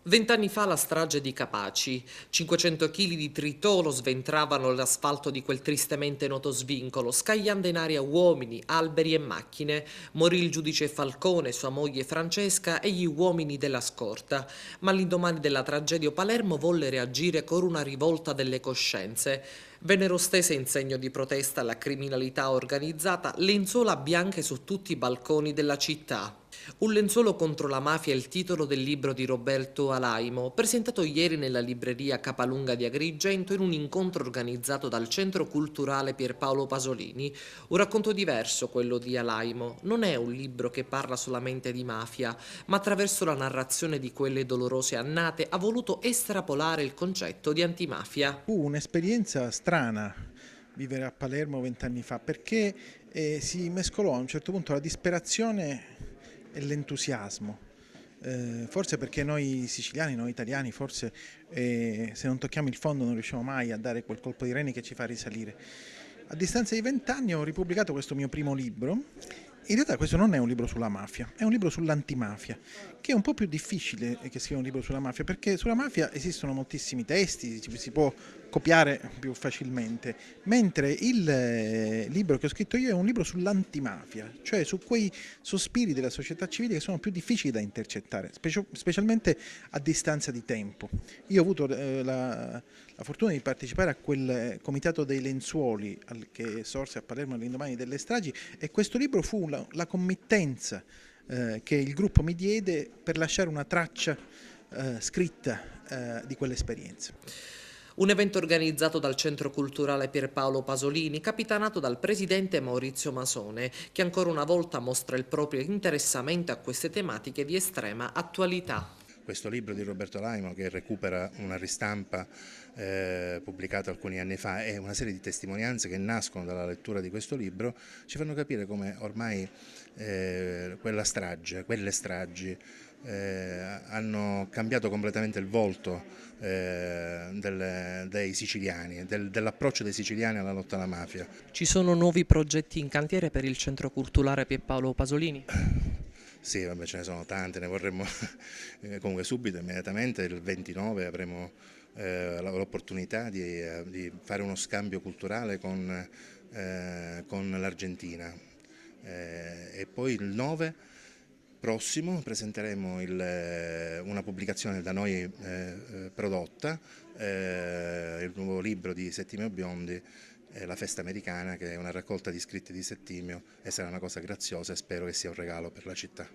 20 anni fa la strage di Capaci. 500 kg di tritolo sventravano l'asfalto di quel tristemente noto svincolo, scagliando in aria uomini, alberi e macchine. Morì il giudice Falcone, sua moglie Francesca e gli uomini della scorta. Ma all'indomani della tragedia Palermo volle reagire con una rivolta delle coscienze. Vennero stese in segno di protesta alla criminalità organizzata lenzuola bianche su tutti i balconi della città. Un lenzuolo contro la mafia è il titolo del libro di Roberto Alaimo, presentato ieri nella libreria Capalunga di Agrigento in un incontro organizzato dal Centro Culturale Pierpaolo Pasolini. Un racconto diverso, quello di Alaimo. Non è un libro che parla solamente di mafia, ma attraverso la narrazione di quelle dolorose annate ha voluto estrapolare il concetto di antimafia. Fu un'esperienza strana vivere a Palermo 20 anni fa perché si mescolò a un certo punto la disperazione e l'entusiasmo. Forse perché noi siciliani, noi italiani, forse se non tocchiamo il fondo non riusciamo mai a dare quel colpo di reni che ci fa risalire. A distanza di 20 anni ho ripubblicato questo mio primo libro. In realtà questo non è un libro sulla mafia, è un libro sull'antimafia, che è un po' più difficile che sia un libro sulla mafia, perché sulla mafia esistono moltissimi testi, si può copiare più facilmente, mentre il libro che ho scritto io è un libro sull'antimafia, cioè su quei sospiri della società civile che sono più difficili da intercettare, specialmente a distanza di tempo. Io ho avuto la fortuna di partecipare a quel comitato dei lenzuoli che sorse a Palermo all'indomani delle stragi e questo libro fu la committenza che il gruppo mi diede per lasciare una traccia scritta di quell'esperienza. Un evento organizzato dal Centro Culturale Pierpaolo Pasolini, capitanato dal presidente Maurizio Masone, che ancora una volta mostra il proprio interessamento a queste tematiche di estrema attualità. Questo libro di Roberto Alaimo, che recupera una ristampa pubblicata alcuni anni fa, e una serie di testimonianze che nascono dalla lettura di questo libro, ci fanno capire come ormai quelle stragi hanno cambiato completamente il volto dei siciliani, dell'approccio dei siciliani alla lotta alla mafia. Ci sono nuovi progetti in cantiere per il Centro Culturale Pierpaolo Pasolini? Sì, vabbè, ce ne sono tante, ne vorremmo comunque subito, immediatamente, il 29 avremo l'opportunità di fare uno scambio culturale con l'Argentina e poi il 9 prossimo presenteremo una pubblicazione da noi prodotta, il nuovo libro di Settimio Biondi, La festa americana, che è una raccolta di scritti di Settimio e sarà una cosa graziosa e spero che sia un regalo per la città.